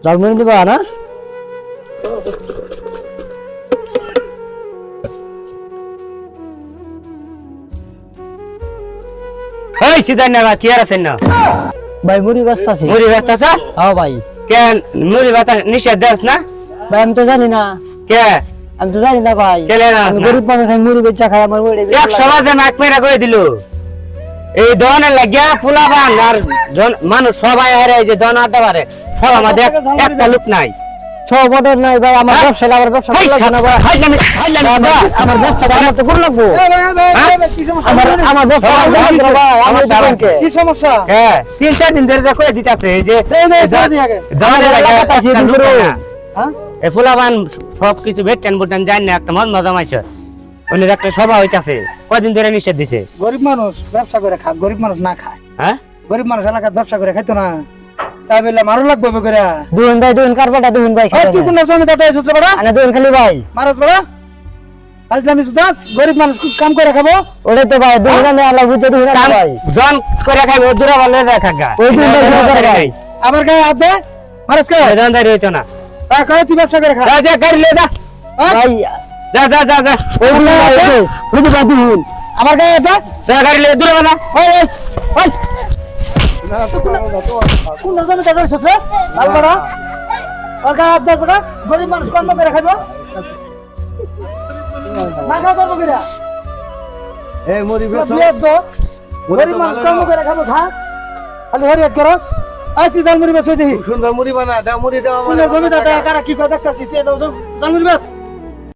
জলমুড়ি দিবা না ওই সিদাই না কি আর আছেন না ভাই মুড়ি ব্যস্ত আছি মুড়ি ব্যস্ত আছে হ্যাঁ ভাই কেন মুড়ি ব্যস্ত নিষেধ দেস না ভাই আমি তো জানি না কে আমি তো জানি না ভাই কেলে না আমি গরিব মানুষ আমি মুড়ি বেচা খাই আমার মুড়ি এক সমাজে নাক মেরা করে দিল এই দোকানে লাগিয়া ফুলাবান আর মানুষ সবাই হারে যে দোকান আড্ডা পারে সব আমাদের একটা লোক নাই সব বড় নাই ভাই আমার ব্যবসা আমার ব্যবসা ভালো লাগবে না ভাই আমার ব্যবসা আমার তো করে লাগবো আমার ব্যবসা আমার দোকানকে কি সমস্যা হ্যাঁ 3-4 দিন ধরে দেখো দিতাছে এই যে দোকানে হ্যাঁ এ ফুলাবান সবকিছু বেটেন বুটেন জানি না একটা মন মজা মাইছে উনি একটা সভা হইতাছে কয়দিন ধরে নিষেধ দিছে গরিব মানুষ ব্যবসা করে খায় গরিব মানুষ না খায় হ্যাঁ গরিব মানুষ এলাকায় ব্যবসা করে খাইতো না তাই বললে মারো লাগবে করে দুন ভাই দুন কারবাটা দুন ভাই তুই কোন জমি দাটা এসেছ বড়া আরে দুন খালি ভাই মারস বড়া আজ আমি সুদাস গরিব মানুষ কাম করে খাবো ওরে তো ভাই দুন না আল্লাহ বুঝতে দুন না ভাই জন করে খাইব দূরা বলে রাখাগা ওই দুন ভাই ভাই আমার গায়ে হাত দে মারস কে জন দাঁড়িয়ে হইতো না কয় তুই ব্যবসা করে খা যা যা গাড়ি লে যা ভাই যা যা যা যা ওই দুন ওই তো ভাই দুন আমার গায়ে হাত দে যা গাড়ি লে দূরা বলা ওই ওই কোন জমি দাটা এসেছ লাল বড়া আর গায়ে হাত দে বড়া গরিব মানুষ কর্ম করে খাইবো না খাওয়া করবো কিনা এই মুড়ি গরিব মানুষ কর্ম করে খাবো খা খালি হরিয়াত করস আজ তুই জালমুড়ি বেশ দেখি সুন্দর মুড়ি বানা দাও মুড়ি দাও জমি দাটা কারা কি করে দেখতেছিস জালমুড়ি বেশ